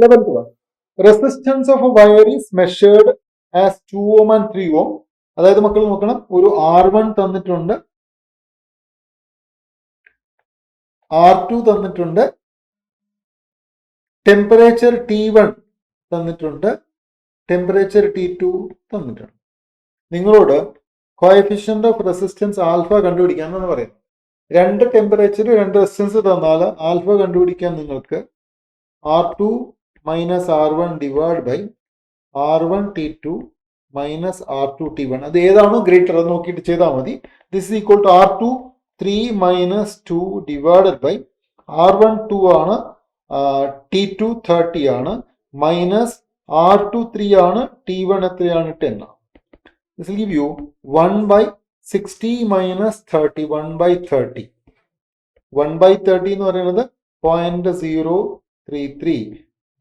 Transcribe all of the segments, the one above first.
11th one. Resistance of a wire is measured as 2 ohm and 3 ohm. അതായത് മക്കൾ നോക്കണം, ഒരു R1 തന്നിട്ടുണ്ട്, R2 തന്നിട്ടുണ്ട്, ടെമ്പറേച്ചർ T1 തന്നിട്ടുണ്ട്, ടെമ്പറേച്ചർ T2 തന്നിട്ടുണ്ട്. നിങ്ങളോട് കോഎഫിഷ്യന്റ് ഓഫ് റെസിസ്റ്റൻസ് ആൽഫ കണ്ടുപിടിക്കാമെന്ന് പറയുന്നു. രണ്ട് ടെമ്പറേച്ചർ രണ്ട് റെസിസ്റ്റൻസ് തന്നാൽ ആൽഫ കണ്ടുപിടിക്കാൻ നിങ്ങൾക്ക് R2 minus R1 divided by R1 T2 minus R2 T1. അത് ഏതാണോ ഗ്രേറ്റർ അത് നോക്കിയിട്ട് ചെയ്താൽ മതി. This is equal to R2 3 minus 2 divided by R1 2 ആണ്, T2 30 ആണ്, മൈനസ് R2 3 ആണ്, T1 എത്രയാണ് 10 ആണ്. This will give you 1 by 60 minus 30, 1 by 30. 1 by 30 എന്ന് പറയുന്നത് 0.033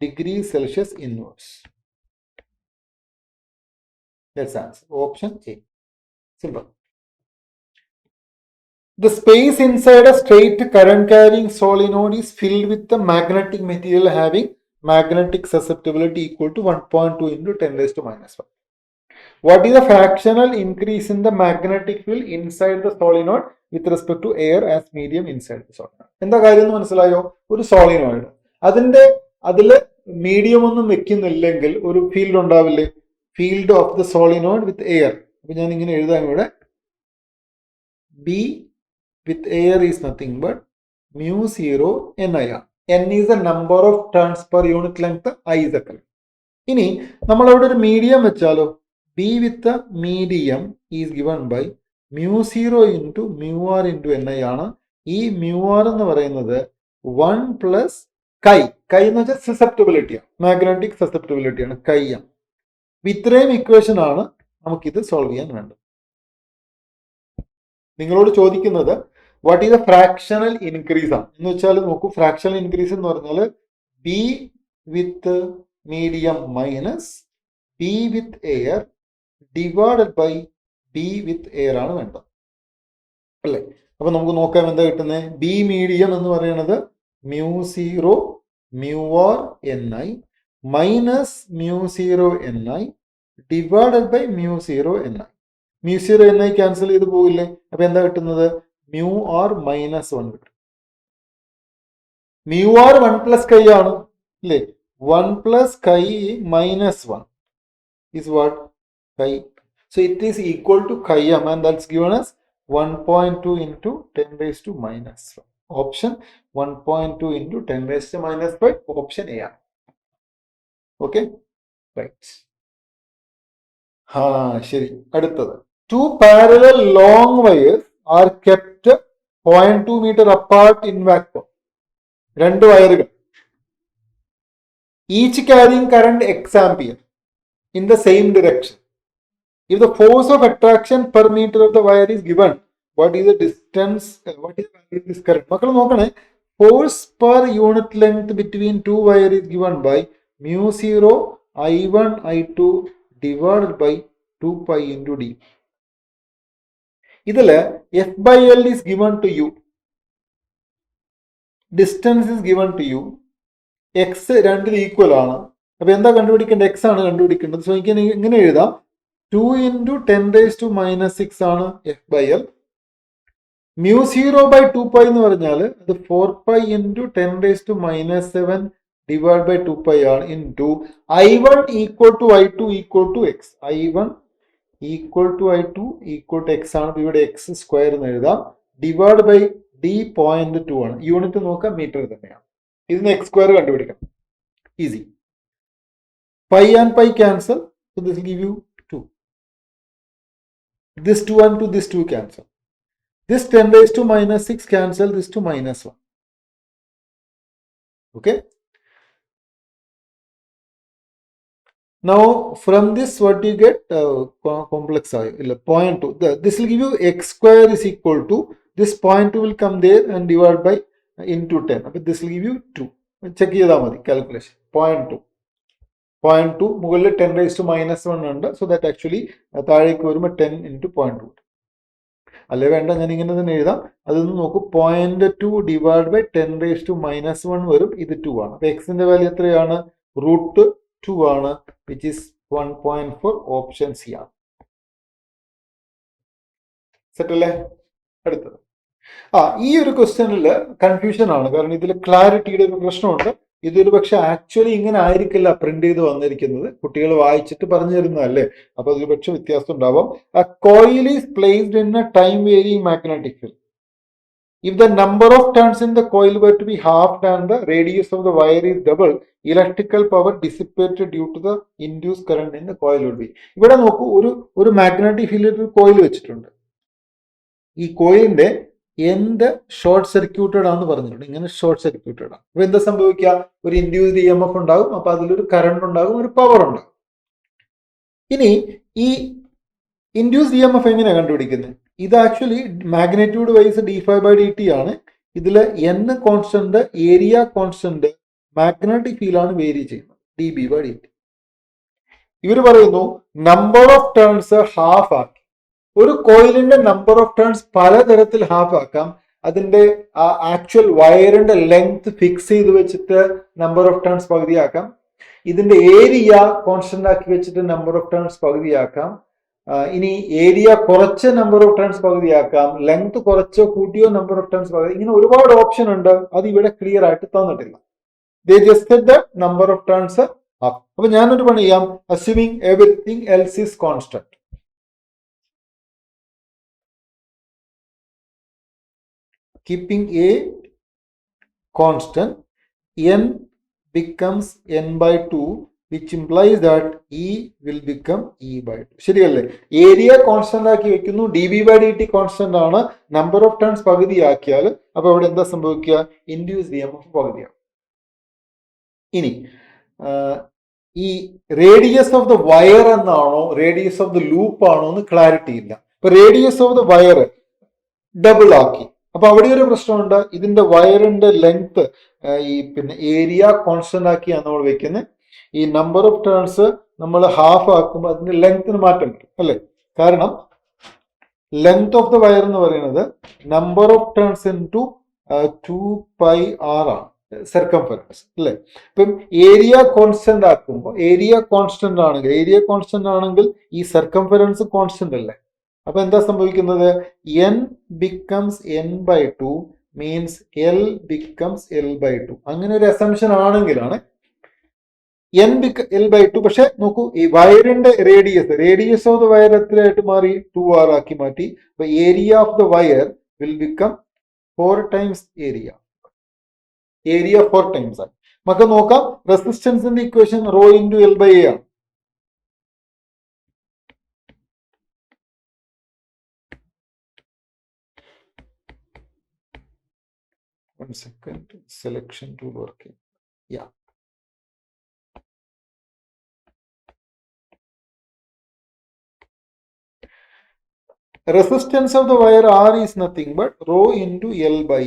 degrees Celsius inverse. That's answer. Option A. Simple. The space inside a straight current carrying solenoid is filled with the magnetic material having magnetic susceptibility equal to 1.2 into 10 raised to minus 1. What is the fractional increase in the magnetic field inside the solenoid with respect to air as medium inside the solenoid? എന്താ കാര്യം എന്ന് മനസ്സിലായോ? ഒരു solenoid അതിൽ medium ഒന്നും വെക്കുന്നില്ലെങ്കിൽ ഒരു field ഉണ്ടാവില്ലേ? Field of the solenoid with air. അപ്പൊ ഞാൻ ഇങ്ങനെ എഴുതാൻ ഇവിടെ B with air is nothing but mu 0 Ni. N is the number of turns per unit length, I is the current. ഇനി നമ്മൾ അവിടെ ഒരു മീഡിയം വെച്ചാലോ, B with the medium is given by mu 0 into mu r into Ni ആണ്. ഈ mu r എന്ന് പറയുന്നത് 1 plus chi എന്ന് വെച്ചാൽ സസെപ്റ്റബിലിറ്റി ആണ്, മാഗ്നറ്റിക് സസെപ്റ്റബിലിറ്റി ആണ്, chi ആണ്. ഇത്രയും ഇക്വേഷൻ ആണ് നമുക്കിത് സോൾവ് ചെയ്യാൻ വേണ്ടത്. നിങ്ങളോട് ചോദിക്കുന്നത് what is a fractional increase ആണ് എന്ന് വെച്ചാൽ നോക്കൂ, ഫ്രാക്ഷണൽ ഇൻക്രീസ് എന്ന് പറഞ്ഞാൽ B with medium minus B with air divided by B with air ആണ് വേണ്ടത് അല്ലേ? അപ്പൊ നമുക്ക് നോക്കാം എന്താ കിട്ടുന്നത്. ബി മീഡിയം എന്ന് പറയുന്നത് mu 0 mu r Ni minus mu 0 Ni divided by mu 0 Ni. mu 0 Ni cancel ചെയ്ത് പോകില്ലേ? അപ്പൊ എന്താ കിട്ടുന്നത്? mu r മൈനസ് 1 കിട്ടും. mu r 1 പ്ലസ് കൈ ആണ് അല്ലേ? 1 പ്ലസ് കൈ minus 1 is what? Chi. So it is equal to chi m and that's given as 1.2 into 10 raised to minus 1. Option 1.2 into 10 raised to minus 5. Option A. Okay? Right. ശരി. അടുത്തത്. Two parallel long wires are kept 0.2 meter apart in vacuum. രണ്ട് വയറുകൾ, each carrying current x ampere in the same direction. If the force of attraction per meter of the wire is given, what is the distance, what is the value of this current? മക്കൾ നോക്കണേ, force per unit length between two wires is given by mu 0 I1 I2 divided by 2 pi into d. ഇതില് F by L is given to you, distance is given to you, x രണ്ടിൽ equal ആണ്. അപ്പൊ എന്താ കണ്ടുപിടിക്കേണ്ടത്? x ആണ് കണ്ടുപിടിക്കേണ്ടത്. So എനിക്ക് ഇങ്ങനെ എഴുതാം, 2 into 10 raised to minus 6 ആണ് F by L. mu 0 by 2 pi എന്ന് പറഞ്ഞാൽ അത് 4 pi into 10 raised to minus 7 divided by 2 pi ആണ് into I1 equal to I2 equal to x. I1 equal to I2 equal to x ആണ്. ഇവിടെ x square എന്ന് എഴുതാം, divide by d 0.2 ആണ്. Unit നോക്കാം, മീറ്റർ തന്നെയാണ്. ഇതിന് x സ്ക്വയർ കണ്ടുപിടിക്കണം, easy. Pi and pi cancel, so this will give you 2. This 2 and 2, this 2 cancel. This 10 raised to minus 6 cancel, this to minus 1. Okay. Now from this what you get? Complex 0.2. This will give you x square is equal to this 0.2 will come there and divide by into 10. But this will give you 2. Check ചെയ്താൽ മതി calculation. 0.2 മുകളിൽ 10 raised to minus 1 ഉണ്ട്. So that actually താഴേക്ക് വരുമ്പോൾ 10 into 0.2. അല്ലേ വേണ്ട, ഞാൻ ഇങ്ങനെ തന്നെ എഴുതാം. അതൊന്ന് നോക്കൂ, 0.2 divide by 10 raised to minus 1 വരും. ഇത് 2 ആണ്. അപ്പൊ എക്സിന്റെ വാല്യൂ എത്രയാണ്? √2 ആണ്, which is 1.4. ഓപ്ഷൻ സി ആണ്. സെറ്റ് അല്ലേ? അടുത്തത് ഈ ഒരു ക്വസ്റ്റ്യനിൽ കൺഫ്യൂഷൻ ആണ്, കാരണം ഇതിൽ ക്ലാരിറ്റിയുടെ ഒരു പ്രശ്നമുണ്ട്. ഇതൊരു പക്ഷെ ആക്ച്വലി ഇങ്ങനെ ആയിരിക്കില്ല പ്രിന്റ് ചെയ്ത് വന്നിരിക്കുന്നത്, കുട്ടികൾ വായിച്ചിട്ട് പറഞ്ഞു തരുന്നതല്ലേ, അപ്പൊ അതിൽ പക്ഷെ വ്യത്യാസം ഉണ്ടാവാം. A coil is placed in a time varying magnetic field. If the number of turns in the coil were to be halved and the radius of the wire is doubled, electrical power dissipated due to the induced current in the coil would be. ഇവിടെ നോക്കൂ, ഒരു magnetic ഫീൽഡിൽ ഒരു coil വെച്ചിട്ടുണ്ട്. ഈ കോയിലിന്റെ എന്ത് short circuited ആണെന്ന് പറഞ്ഞിട്ടുണ്ട്, ഇങ്ങനെ ഷോർട്ട് സർക്യൂട്ടഡ് ആണ്. അപ്പൊ എന്താ സംഭവിക്കുക? ഒരു ഇൻഡ്യൂസ്ഡ് EMF ഉണ്ടാകും, അപ്പൊ അതിലൊരു കറണ്ട് ഉണ്ടാകും, ഒരു പവർ ഉണ്ടാകും. ഇനി ഈ ഇൻഡ്യൂസ്ഡ് EMF എങ്ങനെയാണ് കണ്ടുപിടിക്കുന്നത്? ഇത് ആക്ച്വലി മാഗ്നിറ്റ്യൂഡ് വൈസ് d∅dt ആണ്. ഇതില് n constant, area constant, magnetic ഫീൽഡാണ് വേരി ചെയ്യുന്നത്, dB/dt. ഇവർ പറയുന്നു നമ്പർ ഓഫ് ടേൺസ് ഹാഫ് ആക്കി. ഒരു കോയിലിന്റെ നമ്പർ ഓഫ് ടേൺസ് പലതരത്തിൽ ഹാഫ് ആക്കാം. അതിന്റെ ആക്ച്വൽ വയറിന്റെ ലെങ്ത് ഫിക്സ് ചെയ്ത് വെച്ചിട്ട് നമ്പർ ഓഫ് ടേൺസ് പകുതിയാക്കാം. ഇതിന്റെ ഏരിയ കോൺസ്റ്റന്റ് ആക്കി വെച്ചിട്ട് നമ്പർ ഓഫ് ടേൺസ് പകുതിയാക്കാം. ഇനി ഏരിയ കുറച്ച് നമ്പർ ഓഫ് ടേൺസ് പകുതിയാക്കാം, ലെങ്ത് കുറച്ചോ കൂട്ടിയോ നമ്പർ ഓഫ് ടേൺസ് പകുതി. ഇങ്ങനെ ഒരുപാട് ഓപ്ഷൻ ഉണ്ട്, അത് ഇവിടെ ക്ലിയർ ആയിട്ട് തന്നിട്ടില്ല. They just the number of turns up. അപ്പൊ ഞാനൊരു പണി ചെയ്യാം, assuming everything else is constant. Keeping a constant, n becomes n/2, which implies that E will become E/2. ശരിയല്ലേ? ഏരിയ കോൺസ്റ്റന്റ് ആക്കി വെക്കുന്നു, dB/dt കോൺസ്റ്റന്റ് ആണ്, നമ്പർ ഓഫ് ടേൺസ് പകുതിയാക്കിയാൽ അപ്പൊ അവിടെ എന്താ സംഭവിക്കുക? Induced EMF പകുതിയാവും. ഇനി ഈ റേഡിയസ് ഓഫ് ദ വയർ എന്നാണോ റേഡിയസ് ഓഫ് ദ ലൂപ്പ് ആണോ എന്ന് ക്ലാരിറ്റി ഇല്ല. ഇപ്പൊ radius of the wire double ആക്കി, അപ്പൊ അവിടെ ഒരു പ്രശ്നമുണ്ട്. ഇതിന്റെ വയറിന്റെ ലെങ്ത് പിന്നെ ഏരിയ കോൺസ്റ്റന്റ് ആക്കിയാണ് നമ്മൾ വെക്കുന്നത്. ഈ നമ്പർ ഓഫ് ടേൺസ് നമ്മൾ ഹാഫ് ആക്കുമ്പോൾ അതിന്റെ ലെങ്ത്തിന് മാറ്റം വരും അല്ലെ? കാരണം ലെങ്ത് ഓഫ് ദ വയർ എന്ന് പറയുന്നത് number of turns into 2πr ആണ്, സർക്കംഫറൻസ് അല്ലെ? ഇപ്പം ഏരിയ കോൺസ്റ്റന്റ് ആക്കുമ്പോൾ ഏരിയ കോൺസ്റ്റന്റ് ആണെങ്കിൽ ഈ സർക്കംഫറൻസ് കോൺസ്റ്റന്റ് അല്ലേ? അപ്പൊ എന്താ സംഭവിക്കുന്നത്? n becomes n/2 means l becomes l/2. അങ്ങനെ ഒരു അസംഷൻ ആണെങ്കിലാണ് n l/2. പക്ഷെ നോക്കൂ, ഈ വയറിന്റെ റേഡിയസ് ഓഫ് ദ വയർ എത്രയായിട്ട് മാറി? 2r ആക്കി മാറ്റി. അപ്പൊ area of the wire will become 4 times area 4 times ആയി. നമുക്ക് നോക്കാം, റെസിസ്റ്റൻസിന്റെ ഇക്വേഷൻ ρ × L/A ആണ്. One second, selection tool working. Yeah. Resistance of the wire R is nothing but ρ × L/A.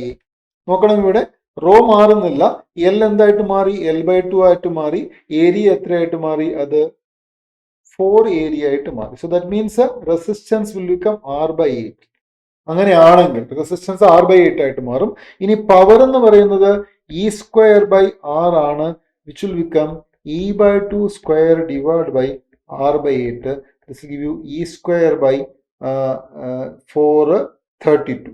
നോക്കണം, ഇവിടെ റോ മാറുന്നില്ല, L എന്തായിട്ട് മാറി? L/2 ആയിട്ട് മാറി. ഏരിയ എത്രയായിട്ട് മാറി? അത് 4 ഏരിയ ആയിട്ട് മാറി. So that means resistance will become R/8. അങ്ങനെയാണെങ്കിൽ റെസിസ്റ്റൻസ് R/8 ആയിട്ട് മാറും. ഇനി പവർ എന്ന് പറയുന്നത് E²/R ആണ്, which will become E/2² / R/8. This will give you E²/4 32.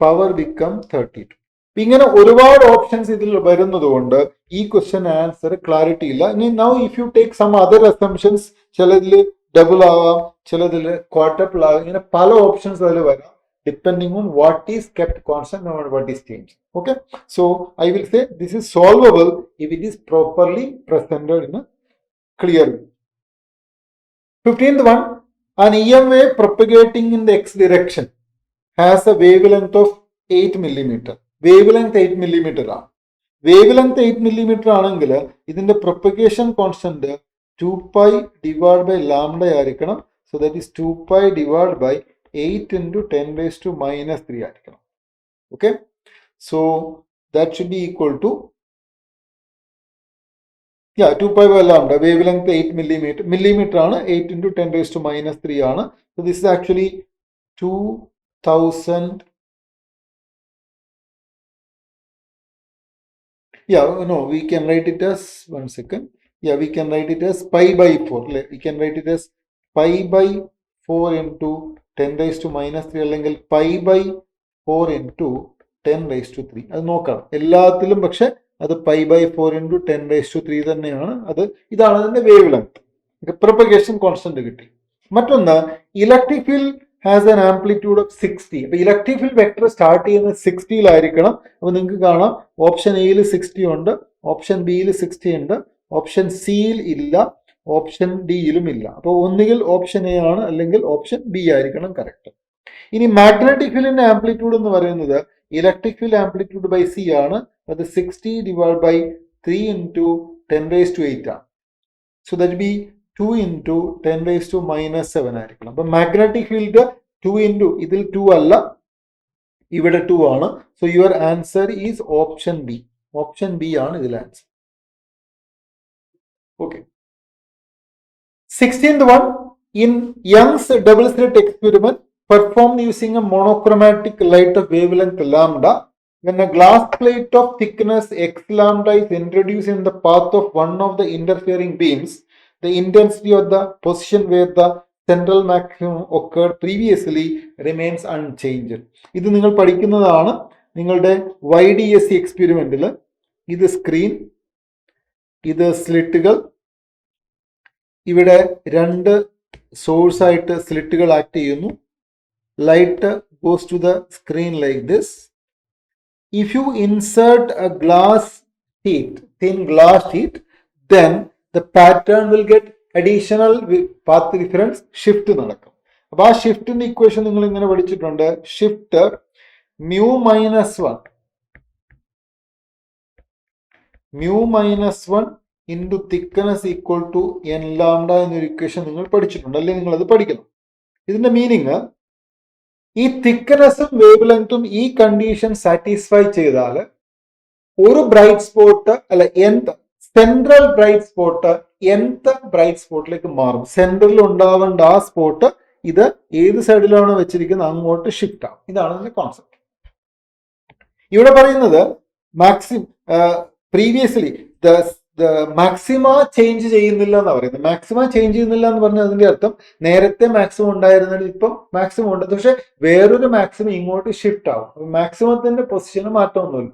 Power become 32. ഇങ്ങനെ ഒരുപാട് ഓപ്ഷൻസ് ഇതിൽ വരുന്നത് കൊണ്ട് ഈ ക്വസ്റ്റ്യൻ ആൻസർ ക്ലാരിറ്റി ഇല്ല. ഇനി now if you take some other assumptions, ചിലതിൽ ഡബിൾ ആവാം, ചിലതിൽ ക്വാർട്ടപ്പിൾ ആവാം, ഇങ്ങനെ പല ഓപ്ഷൻസ് അതിൽ വരാം, depending on what is kept constant and what is change. Okay, so I will say this is solvable if it is properly presented in clear. 15th one, an EM wave propagating in the x direction has a wavelength of 8 millimeter. Wavelength 8 millimeter ആണ്. Wavelength 8 millimeter ആണെങ്കിൽ ഇതിന്റെ propagation constant 2π / lambda ആയിരിക്കണം. So that is 2π / 8 × 10⁻³ ആയിരിക്കണം. Okay, so that should be equal to 2π / lambda. Wavelength 8 millimeter ആണ്, 8 × 10⁻³ ആണ്. So this is actually 2000 Yeah, no, we can write it as, one second. Yeah, we can write it as pi by 4. We can write it as pi by 4 into 10 raised to minus 3 അല്ലെങ്കിൽ pi by 4 into 10 raised to 3. അത് നോക്കണം. എല്ലാത്തിലും പക്ഷെ അത് pi by 4 into 10 raised to 3 തന്നെയാണ്. ഇതാണ് അതിന്റെ wave length. Propagation constant കിട്ടി. മറ്റൊന്ന്, electric field has an amplitude of 60. അപ്പൊ ഇലക്ട്രിക് ഫീൽഡ് വെക്ടർ സ്റ്റാർട്ട് ചെയ്യുന്നത് 60-ലായിരിക്കണം. അപ്പൊ നിങ്ങൾക്ക് കാണാം ഓപ്ഷൻ എയിൽ 60 ഉണ്ട്, ഓപ്ഷൻ ബിയിൽ 60 ഉണ്ട്, ഓപ്ഷൻ സിയിൽ ഇല്ല, ഓപ്ഷൻ ഡിയിലും ഇല്ല. അപ്പോൾ ഒന്നുകിൽ ഓപ്ഷൻ എ ആണ് അല്ലെങ്കിൽ ഓപ്ഷൻ ബി ആയിരിക്കണം കറക്റ്റ്. ഇനി മാഗ്നറ്റിക് ഫീൽഡിന്റെ ആംപ്ലിറ്റ്യൂഡ് എന്ന് പറയുന്നത് electric field amplitude by C ആണ്. അത് 60 divide by 3 into 10 raise to 8 ആണ്. So that B 2 into 10 raise to minus 7 ആയിരിക്കണം. അപ്പൊ മാഗ്നറ്റിക് ഫീൽഡ് 2 ഇൻറ്റു, ഇതിൽ 2 അല്ല, ഇവിടെ 2 ആണ്. So your answer is option B. Option B ആണ് ഇതിൽ answer. Okay. 16th one, in Young's double slit experiment performed using a monochromatic light of wavelength lambda, when a glass plate of thickness x lambda is introduced in the path of one of the interfering beams, the intensity of the position where the central maximum occurred previously remains unchanged. ഇത് നിങ്ങൾ പഠിക്കുന്നതാണ് നിങ്ങളുടെ YDSC എക്സ്പെരിമെന്റിൽ. ഇത് screen, ഇത് സ്ലിറ്റുകൾ, ഇവിടെ രണ്ട് source ആയിട്ട് സ്ലിറ്റുകൾ ആക്ട് ചെയ്യുന്നു. Light goes to the screen like this. If you insert a glass sheet, thin glass sheet, then the pattern will get additional path difference, shift നടക്കും. അപ്പൊ ആ ഷിഫ്റ്റിന്റെ ഇക്വേഷൻ നിങ്ങൾ ഇങ്ങനെ പഠിച്ചിട്ടുണ്ട്. Shift mu minus 1 into thickness equal to n lambda എന്നൊരു equation നിങ്ങൾ പഠിച്ചിട്ടുണ്ട്, അല്ലെങ്കിൽ നിങ്ങൾ അത് പഠിക്കണം. ഇതിന്റെ മീനിങ്, ഈ തിക്നെസ്സും വേവ് ലെങ്ത്തും ഈ കണ്ടീഷൻ സാറ്റിസ്ഫൈ ചെയ്താൽ ഒരു ബ്രൈറ്റ് സ്പോട്ട് അല്ല സെൻട്രൽ ബ്രൈറ്റ് സ്പോട്ട് ബ്രൈറ്റ് സ്പോട്ടിലേക്ക് മാറും. സെൻട്രലിൽ ഉണ്ടാവേണ്ട ആ സ്പോട്ട് ഇത് ഏത് സൈഡിലാണോ വെച്ചിരിക്കുന്നത് അങ്ങോട്ട് ഷിഫ്റ്റ് ആവും. ഇതാണ് ഇതിന്റെ കോൺസെപ്റ്റ്. ഇവിടെ പറയുന്നത് പ്രീവിയസ്ലി മാക്സിമ ചേഞ്ച് ചെയ്യുന്നില്ല എന്നാണ് പറയുന്നത്. മാക്സിമ ചേഞ്ച് ചെയ്യുന്നില്ല എന്ന് പറഞ്ഞാൽ അതിന്റെ അർത്ഥം നേരത്തെ മാക്സിമം ഉണ്ടായിരുന്നത് ഇപ്പം മാക്സിമം ഉണ്ട്, പക്ഷെ വേറൊരു മാക്സിമം ഇങ്ങോട്ട് ഷിഫ്റ്റ് ആവും. മാക്സിമത്തിന്റെ പൊസിഷന് മാറ്റമൊന്നുമില്ല.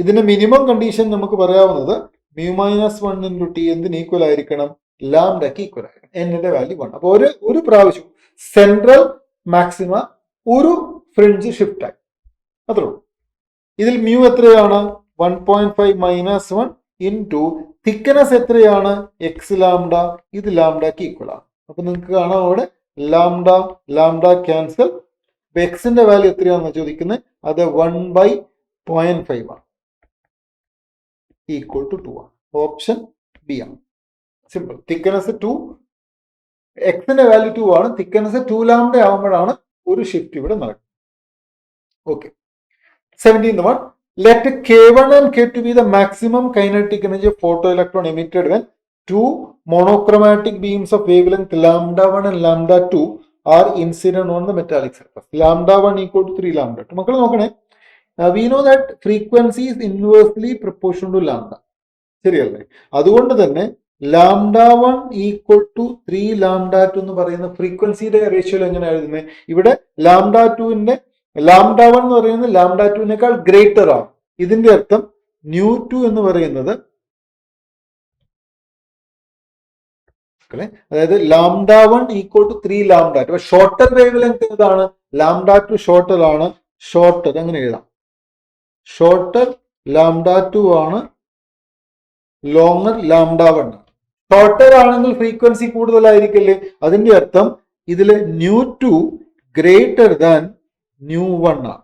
ഇതിന്റെ മിനിമം കണ്ടീഷൻ നമുക്ക് പറയാവുന്നത് mu minus 1 into t എന്തിന് ഈക്വൽ ആയിരിക്കണം? ലാംഡയ്ക്ക് ഈക്വൽ ആയിരിക്കണം. എന്നിന്റെ വാല്യൂ 1. അപ്പൊ ഒരു പ്രാവശ്യം സെൻട്രൽ മാക്സിമ ഒരു ഫ്രിഞ്ച് ഷിഫ്റ്റ് ആയി, അത്രേ ഉള്ളൂ. ഇതിൽ മ്യൂ എത്രയാണ്? 1.5 മൈനസ് 1 ഇൻറ്റു തിക്നെസ് എത്രയാണ്? X lambda. ഇത് ലാംഡയ്ക്ക് ഈക്വൽ ആണ്. അപ്പൊ നിങ്ങൾക്ക് കാണാം അവിടെ ലാംഡ ക്യാൻസൽ. എക്സിന്റെ വാല്യൂ എത്രയാണെന്ന് ചോദിക്കുന്നത്, അത് 1/0.5 ആണ്, ഈക്വൽ ടു 2 ആണ്. ഓപ്ഷൻ ബി ആണ്. സിമ്പിൾ. തിക്നെസ് 2, എക്സിന്റെ വാല്യൂ 2 ആണ്. തിക്നെസ് 2 ലാംഡ ആവുമ്പോഴാണ് ഒരു ഷിഫ്റ്റ് ഇവിടെ നടക്കുന്നത്. Okay. 17th one, let K1 and K2 be the maximum kinetic energy of photoelectron emitted when two monochromatic beams of wavelength lambda 1 and lambda 2 are incident on the metallic surface. Lambda 1 equal to 3 lambda 2. മക്കൾ നോക്കണേ, we know that frequency is inversely proportional to lambda. ശരിയല്ലേ? അതുകൊണ്ട് തന്നെ lambda 1 equal to 3 lambda 2 എന്ന് പറയുന്ന ഫ്രീക്വൻസിയുടെ റേഷ്യോയിൽ എങ്ങനെ എഴുതുന്നത്? ഇവിടെ ലാംഡ 2ന്റെ ലാംഡ 1 എന്ന് പറയുന്നത് ലാംഡ 2വിനേക്കാൾ ഗ്രേറ്റർ ആണ്. ഇതിന്റെ അർത്ഥം μ2 എന്ന് പറയുന്നത്, അതായത് lambda 1 equal to 3 lambda 2. Shorter wavelength ഏതാണ്? ലാംഡ 2 ഷോർട്ടർ ആണ്. ഷോർട്ടർ അങ്ങനെ എഴുതാം. ഷോർട്ടർ ലാംഡ 2 ആണ്, ലോങ്ങർ ലാംഡ 1. ഷോർട്ടർ ആണെങ്കിൽ ഫ്രീക്വൻസി കൂടുതലായിരിക്കില്ലേ? അതിന്റെ അർത്ഥം ഇതിൽ μ2 ഗ്രേറ്റർ ദാൻ μ1 ആണ്.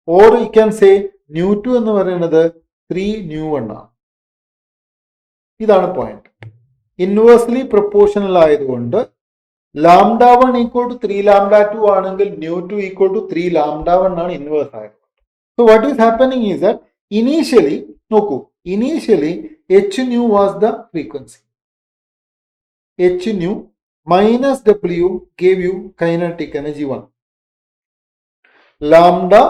ഓർ യു ക്യാൻ സേ μ2 എന്ന് പറയുന്നത് 3 μ1 ആണ്. ഇതാണ് പോയിന്റ്. ഇൻവേഴ്സ്ലി പ്രൊപ്പോർഷണൽ ആയതുകൊണ്ട് ലാംഡ 1 ഈക്വൽ ടു 3 ലാംഡ 2 ആണെങ്കിൽ μ2 ഈക്വൽ ടു 3 ലാംഡ 1 ആണ് ഇൻവേഴ്സ് ആയത്. So what is happening is that initially നോക്കൂ, initially hν was the frequency. hν minus w gave you kinetic energy 1. Lambda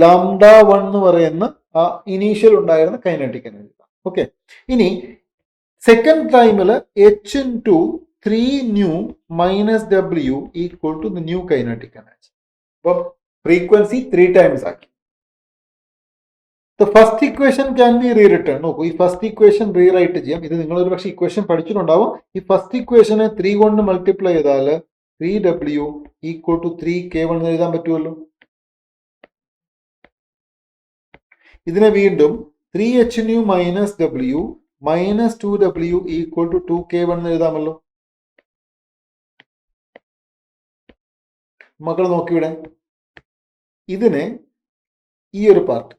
lambda 1 എന്ന് പറയുന്ന ആ initial ഉണ്ടായിരുന്ന kinetic energy. Okay, ഇനി second ടൈമിൽ H into 3 new minus W equal to the new kinetic energy. അപ്പം frequency 3 times ആക്കി. The first equation can be rewritten. നോക്കൂ, ഈ ഫസ്റ്റ് ഇക്വേഷൻ റീറൈറ്റ് ചെയ്യാം. ഇത് നിങ്ങൾ ഒരു പക്ഷേ ഇക്വേഷൻ പഠിച്ചിട്ടുണ്ടാവും. ഈ ഫസ്റ്റ് ഇക്വേഷനെ 3 കൊണ്ട് മൾട്ടിപ്ലൈ ചെയ്താൽ 3w ഈക്വൽ ടു 3k1 എന്ന് എഴുതാൻ പറ്റുമല്ലോ. ഇതിനെ വീണ്ടും 3h nu minus w minus 2w equal to 2k1 എന്ന് എഴുതാമല്ലോ. മക്കൾ നോക്കിവിടെ, ഇതിനെ ഈ ഒരു പാർട്ട്,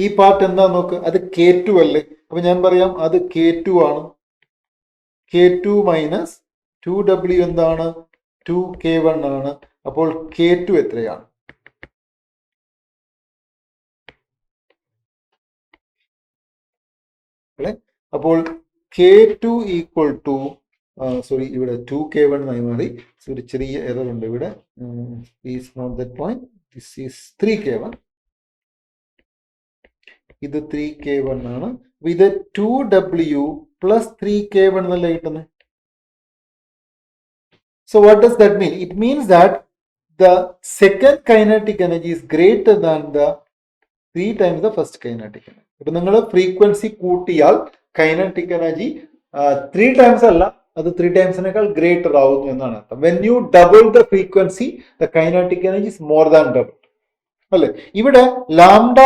ഈ പാർട്ട് എന്താ നോക്ക്, അത് K2 അല്ലേ. അപ്പൊ ഞാൻ പറയാം അത് K2 ആണ്. K2 മൈനസ് 2w എന്താണ്, 2k1 ആണ്. അപ്പോൾ K2 എത്രയാണ്? അപ്പോൾ K2 ഈക്വൽ ടു സോറി, ഇവിടെ 2k1 ആയി മാറി. ഒരു ചെറിയ എറർ ഉണ്ട് ഇവിടെ. Is not that point. This is 3k1. ഇത് 3k1 ആണ്. ഇത് 2w പ്ലസ് 3k1 എന്നല്ല കിട്ടുന്നത്. So what does that mean? It means that the second kinetic energy is greater than the 3 times the first kinetic energy. ഇപ്പൊ നിങ്ങൾ frequency കൂട്ടിയാൽ kinetic energy 3 times അല്ല, അത് 3 ടൈംസിനേക്കാൾ ഗ്രേറ്റർ ആവുന്നു എന്നാണ് അർത്ഥം. When you double the frequency the kinetic energy is more than double അല്ലേ. ഇവിടെ lambda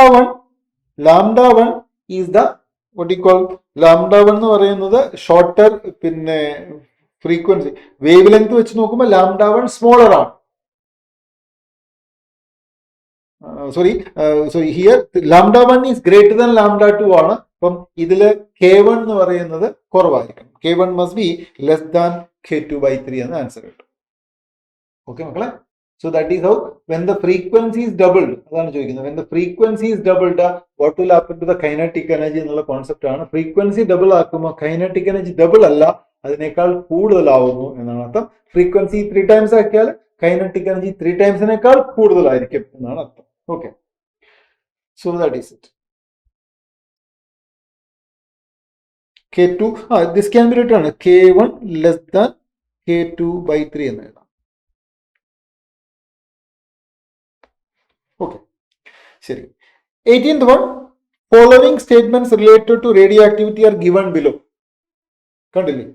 1 is the what you call lambda 1 എന്ന് പറയുന്നത് ഷോർട്ടർ പിന്നെ ഫ്രീക്വൻസി വേവ് ലെങ്ത് വെച്ച് നോക്കുമ്പോൾ ലാംഡ 1 സ്മോളർ ആണ്. Sorry here lambda 1 is greater than lambda 2 ആണ്. അപ്പം ഇതില് K1 എന്ന് പറയുന്നത് കുറവായിരിക്കും. K1 must be less than K2/3 എന്ന ആൻസർ കിട്ടും. ഓക്കെ മക്കളെ, so that is how when the frequency is doubled, അതാണ് ചോദിക്കുന്നത്, when the frequency is doubled what will happen to the kinetic energy എന്നുള്ള കോൺസെപ്റ്റ് ആണ്. ഫ്രീക്വൻസി ഡബിൾ ആക്കുമ്പോൾ kinetic energy double അല്ല, അതിനേക്കാൾ കൂടുതലാവുന്നു എന്നാണ് അർത്ഥം. ഫ്രീക്വൻസി 3 ടൈംസ് ആക്കിയാൽ കൈനറ്റിക് എനർജി 3 ടൈംസിനേക്കാൾ കൂടുതലായിരിക്കും എന്നാണ് അർത്ഥം. Okay, so that is it. K2 this can be written K1 less than K2/3 എന്ന് എഴുതാം. ഓക്കെ, ശരി. 18th one, following statements related to radioactivity are given below. കണ്ടില്ലേ,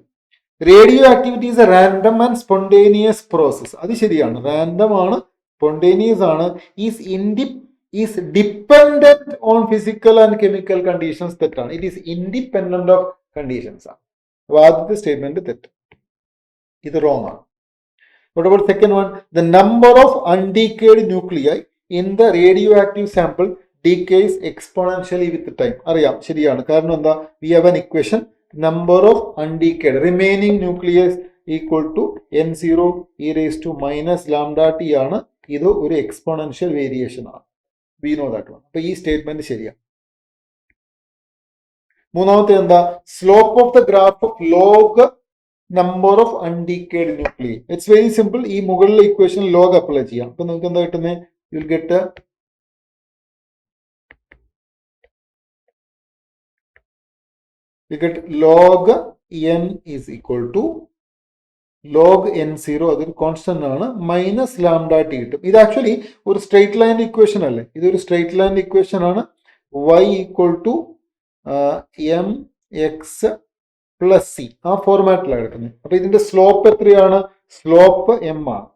radioactivity is a random and spontaneous process. അത് ശരിയാണ്, random ആണ്, spontaneous ആണ്. Is dependent on physical and chemical conditions. തെറ്റാണ്. It is independent of conditions ആണ്. അപ്പൊ ആദ്യത്തെ statement തെറ്റ്, ഇത് റോങ് ആണ്. What about second one? The number of undecayed nuclei in the radioactive sample decays exponentially with time. അറിയാം, ശരിയാണ്. കാരണം എന്താ, we have an equation, number of undecayed remaining nuclei equal to n0 e raised to minus lambda t ആണ്. ഇത് ഒരു exponential variation ആണ്. We know that one. അപ്പൊ ഈ സ്റ്റേറ്റ്മെന്റ് ശരിയാണ്. മൂന്നാമത്തെ എന്താ, slope of the graph of log number of undecayed nuclei. It's very simple. ഈ മുകളിലെ ഇക്വേഷൻ ലോഗ് അപ്ലൈ ചെയ്യാം. അപ്പൊ നിങ്ങൾക്ക് എന്താ കിട്ടുന്നത്, you will get log n is equal to log n0, അതൊരു കോൺസ്റ്റന്റ് ആണ്, മൈനസ് ലാംഡ ടി കിട്ടും. ഇത് ആക്ച്വലി ഒരു സ്ട്രെയിറ്റ് ലൈൻ ഇക്വേഷൻ അല്ലേ, ഇതൊരു സ്ട്രെയിറ്റ് ലൈൻ ഇക്വേഷൻ ആണ്. y equal to M X plus C, ആ ഫോർമാറ്റിലാണ് എടുക്കുന്നത്. അപ്പൊ ഇതിന്റെ സ്ലോപ്പ് എത്രയാണ്, സ്ലോപ്പ് എം ആണ്,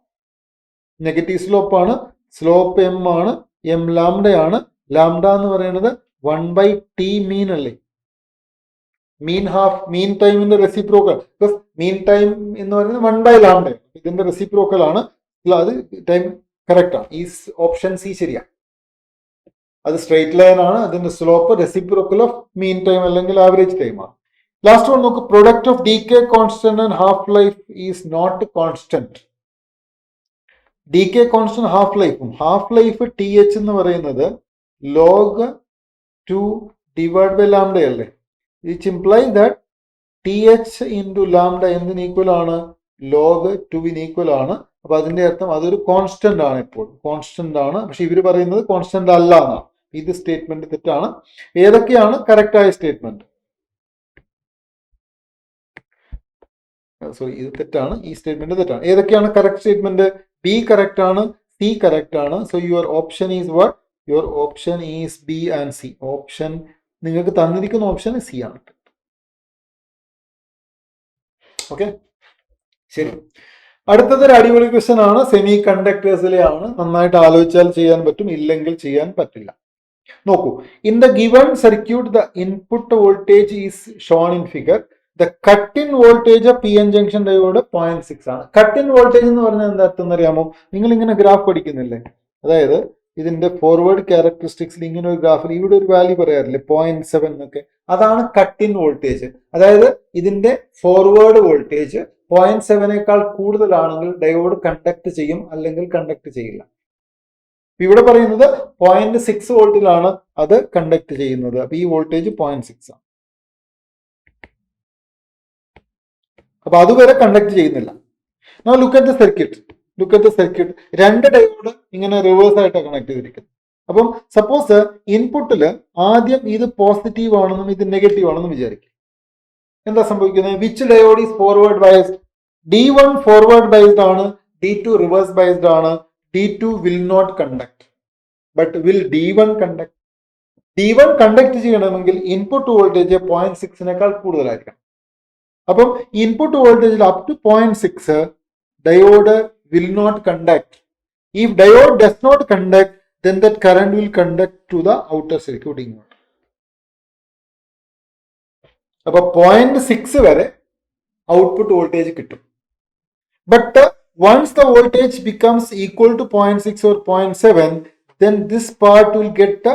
നെഗറ്റീവ് സ്ലോപ്പ് ആണ്, സ്ലോപ്പ് എം ആണ്, എം ലാംഡയാണ്. ലാംഡ എന്ന് പറയുന്നത് 1/t മീൻ അല്ലേ, മീൻ ഹാഫ്, മീൻ ടൈമിന്റെ റെസിപ്രോക്കൽ. ബിക്കോസ് മീൻ ടൈം എന്ന് പറയുന്നത് 1/λ, ഇതിന്റെ റെസിപ്രോക്കൽ ആണ്. അത് ടൈം കറക്റ്റ് ആണ്. ഈ ഓപ്ഷൻ സി ശരിയാണ്. അത് സ്ട്രെയിറ്റ് ലൈൻ ആണ്, അതിന്റെ slope reciprocal of mean time അല്ലെങ്കിൽ ആവറേജ് ടൈം ആണ്. ലാസ്റ്റ് വൺ നോക്ക്, product of decay constant and half life is not constant. Decay constant half ലൈഫും, ഹാഫ് ലൈഫ് ടി എച്ച് എന്ന് പറയുന്നത് ലോഗ് 2 ഡിവൈഡ് ബൈ ലാംഡ അല്ലേ. Which implies that th into lambda എന്തിന് equal ആണ്, log 2 equal ആണ്. അപ്പൊ അതിന്റെ അർത്ഥം അതൊരു കോൺസ്റ്റന്റ് ആണ്, ഇപ്പോൾ കോൺസ്റ്റന്റ് ആണ്. പക്ഷെ ഇവർ പറയുന്നത് കോൺസ്റ്റന്റ് അല്ല എന്നാണ്. ഇത് സ്റ്റേറ്റ്മെന്റ് തെറ്റാണ്. ഏതൊക്കെയാണ് കറക്റ്റ് ആയ സ്റ്റേറ്റ്മെന്റ്? സോറി, ഇത് തെറ്റാണ്. ഈ സ്റ്റേറ്റ്മെന്റ് തെറ്റാണ്. ഏതൊക്കെയാണ് കറക്റ്റ് സ്റ്റേറ്റ്മെന്റ്? ബി കറക്റ്റ് ആണ്, സി കറക്റ്റ് ആണ്. So your option is what? Your option is B and C. Option നിങ്ങൾക്ക് തന്നിരിക്കുന്ന ഓപ്ഷൻ സി ആണ്. ഓക്കെ, ശരി. അടുത്തത് ഒരു അടിപൊളി ക്വസ്റ്റ്യൻ ആണ്. സെമി കണ്ടക്ടേഴ്സിലെ ആണ്. നന്നായിട്ട് ആലോചിച്ചാൽ ചെയ്യാൻ പറ്റും, ഇല്ലെങ്കിൽ ചെയ്യാൻ പറ്റില്ല. നോക്കൂ, in the given circuit the input voltage is shown in figure. The cut in voltage P N junction diode 0.6 ആണ്. കട്ട് ഇൻ വോൾട്ടേജ് എന്ന് പറഞ്ഞാൽ എന്താ അർത്ഥം എന്നറിയാമോ? നിങ്ങൾ ഇങ്ങനെ ഗ്രാഫ് പഠിക്കുന്നില്ലേ? അതായത് ഇതിന്റെ ഫോർവേഡ് ക്യാരക്ടറിസ്റ്റിക്സിൽ ഇങ്ങനെ ഒരു ഗ്രാഫിൽ ഇവിടെ ഒരു വാല്യൂ പറയാറില്ലേ, 0.7 എന്നൊക്കെ, അതാണ് കട്ട് ഇൻ വോൾട്ടേജ്. അതായത് ഇതിന്റെ ഫോർവേഡ് വോൾട്ടേജ് 0.7നേക്കാൾ കൂടുതലാണെങ്കിൽ ഡയോഡ് കണ്ടക്ട് ചെയ്യും, അല്ലെങ്കിൽ കണ്ടക്ട് ചെയ്യില്ല. ഇവിടെ പറയുന്നത് 0.6 വോൾട്ടിലാണ് അത് കണ്ടക്ട് ചെയ്യുന്നത്. അപ്പൊ ഈ വോൾട്ടേജ് 0.6 ആണ്. അപ്പൊ അതുവരെ കണ്ടക്ട് ചെയ്യുന്നില്ല. Now look at the circuit. Look at the circuit. രണ്ട് ഡയോഡ് ഇങ്ങനെ റിവേഴ്സ് ആയിട്ടാണ് കണക്ട് ചെയ്തിരിക്കുന്നത്. അപ്പം സപ്പോസ് ഇൻപുട്ടിൽ ആദ്യം ഇത് പോസിറ്റീവ് ആണെന്നും ഇത് നെഗറ്റീവ് ആണെന്നും വിചാരിക്കും. എന്താ സംഭവിക്കുന്നത്? Which diode is forward biased? D1 forward biased ആണ്, D2 റിവേഴ്സ് ബയസ്ഡ് ആണ്. D2 will not conduct, but will D1 conduct? D1 conduct ചെയ്യണമെങ്കിൽ ഇൻപുട്ട് വോൾട്ടേജ് 0.6നേക്കാൾ കൂടുതലായിരിക്കണം. അപ്പം ഇൻപുട്ട് വോൾട്ടേജിൽ up to 0.6 diode will not conduct. If diode does not conduct, then that current will conduct to the outer circuit inward. അപ്പോൾ 0.6 വരെ output voltage കിട്ടും. But once the voltage becomes equal to 0.6 or 0.7, then this part will get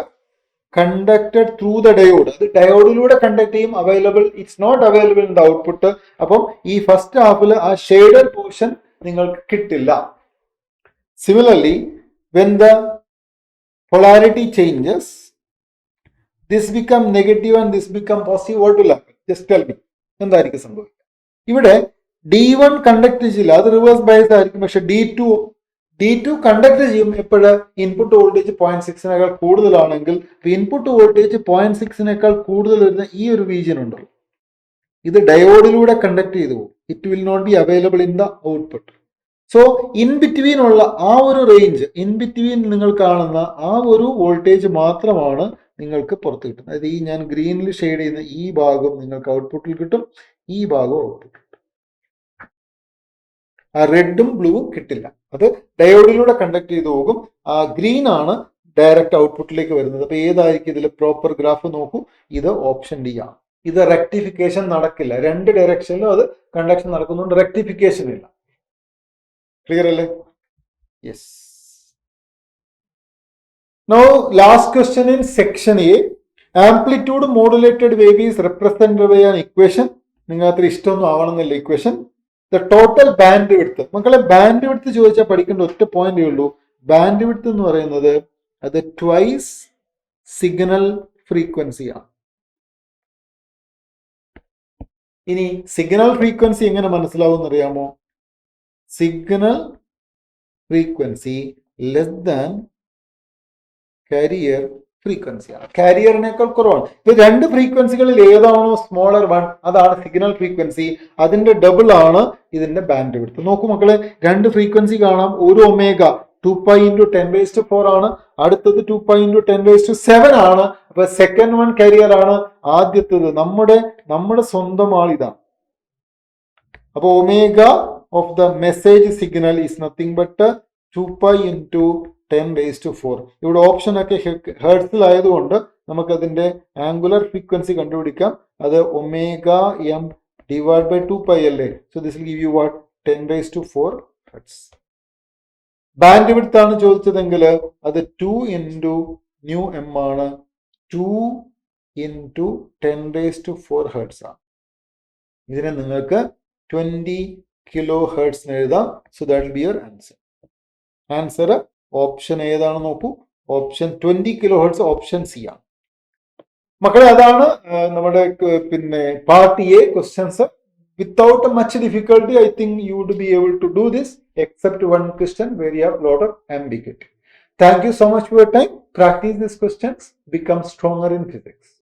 conducted through the diode. അത് ഡയോഡിലൂടെ conduct ചെയ്യും. Available, it's not available in the output. അപ്പം ഈ first ഹാഫിൽ ആ ഷെയ്ഡഡ് പോർഷൻ നിങ്ങൾക്ക് കിട്ടില്ല. Similarly when the polarity changes, this become negative and this become positive, what will happen? Just tell me, എന്തായിരിക്കും സംഭവിക്കുക? ഇവിടെ D1 കണ്ടക്ട് ചെയ്യില്ല, അത് റിവേഴ്സ് ബയസ് ആയിരിക്കും. പക്ഷെ D2 കണ്ടക്ട് ചെയ്യും. എപ്പോഴ്? ഇൻപുട്ട് വോൾട്ടേജ് 0.6നേക്കാൾ കൂടുതലാണെങ്കിൽ. ഇൻപുട്ട് വോൾട്ടേജ് 0.6നേക്കാൾ കൂടുതൽ വരുന്ന ഈ ഒരു റീജിയൻ ഉണ്ടല്ലോ, ഇത് ഡയോഡിലൂടെ കണ്ടക്ട് ചെയ്തു പോകും. It will not be available in the output. So in between ഉള്ള ആ ഒരു റേഞ്ച്, ഇൻ ബിറ്റ്വീൻ നിങ്ങൾ കാണുന്ന ആ ഒരു വോൾട്ടേജ് മാത്രമാണ് നിങ്ങൾക്ക് പുറത്ത് കിട്ടുന്നത്. അതായത് ഈ ഞാൻ ഗ്രീനിൽ ഷെയ്ഡ് ചെയ്യുന്ന ഈ ഭാഗം നിങ്ങൾക്ക് ഔട്ട്പുട്ടിൽ കിട്ടും, ഈ ഭാഗവും ഔട്ട്പുട്ട് കിട്ടും. ആ റെഡും ബ്ലൂവും കിട്ടില്ല, അത് ഡയോഡിലൂടെ കണ്ടക്ട് ചെയ്ത് പോകും. ആ ഗ്രീൻ ആണ് ഡയറക്റ്റ് ഔട്ട്പുട്ടിലേക്ക് വരുന്നത്. അപ്പൊ ഏതായിരിക്കും ഇതിൽ പ്രോപ്പർ ഗ്രാഫ്? നോക്കൂ, ഇത് ഓപ്ഷൻ ഡി ആണ്. ഇത് റെക്ടിഫിക്കേഷൻ നടക്കില്ല. രണ്ട് ഡയറക്ഷനിലും അത് കണ്ടക്ഷൻ നടക്കുന്നുണ്ട്, റെക്ടിഫിക്കേഷൻ ഇല്ല. ക്ലിയർ അല്ലേ? Yes. Now last question in section A. Amplitude modulated wave is represented by an equation. നിങ്ങൾക്ക് അത്ര ഇഷ്ടമൊന്നും ആവണമെന്നില്ല equation. The total bandwidth. മക്കളെ, ബാൻഡ് വിഡ്ത്ത് ചോദിച്ചാൽ പഠിക്കേണ്ട ഒറ്റ പോയിന്റേ ഉള്ളൂ. ബാൻഡ് വിഡ്ത്ത് എന്ന് പറയുന്നത് അത് ട്വൈസ് സിഗ്നൽ ഫ്രീക്വൻസി ആണ്. ഇനി സിഗ്നൽ ഫ്രീക്വൻസി എങ്ങനെ മനസ്സിലാവും എന്നറിയാമോ? Signal frequency less than carrier frequency ആണ്. കാരിയറിനേക്കാൾ കുറവാണ്. ഇത് രണ്ട് ഫ്രീക്വൻസികളിൽ ഏതാണോ സ്മോളർ വൺ, അതാണ് സിഗ്നൽ ഫ്രീക്വൻസി. അതിന്റെ ഡബിൾ ആണ് ഇതിന്റെ ബാൻഡ് വിഡ്ത്ത്. നോക്കൂ മക്കളെ, രണ്ട് ഫ്രീക്വൻസി കാണാം. ഒരു ഒമേഗ 2π × 10⁴ ആണ്, അടുത്തത് 2π × 10�7 ആണ്. അപ്പൊ സെക്കൻഡ് വൺ കാരിയർ ആണ്, ആദ്യത്തേത് നമ്മുടെ സ്വന്തം ആൾ ഇതാണ്. അപ്പൊ omega of the message signal is nothing but 2π × 10⁴. ഇവിടെ ഓപ്ഷൻ ഒക്കെ ഹെർട്സിലായതുകൊണ്ട് നമുക്ക് അതിന്റെ ആംഗുലർ ഫ്രീക്വൻസി കണ്ടുപിടിക്കാം. അത് ഒമേഗ എം ഡിവൈഡ് ബൈ 2π അല്ലേ. So this will give you what? 10⁴ hertz. Band width ആണ് ചോദിച്ചതെങ്കിൽ അത് 2 × μm ആണ്. 2 × 10⁴ ഹെർട്സ് ആണ്. ഇതിനെ നിങ്ങൾക്ക് 20 കിലോ ഹെർട്സ് എഴുതാം. So that will be your answer. Answer option ഏതാണ് നോക്കൂ? Option 20 kilo hertz, option C ആണ്. മക്കളെ, അതാണ് നമ്മുടെ part A questions. Without much difficulty I think you would be able to do this. except one question where you have a lot of ambiguity. Thank you so much for your time. Practice these questions, become stronger in physics.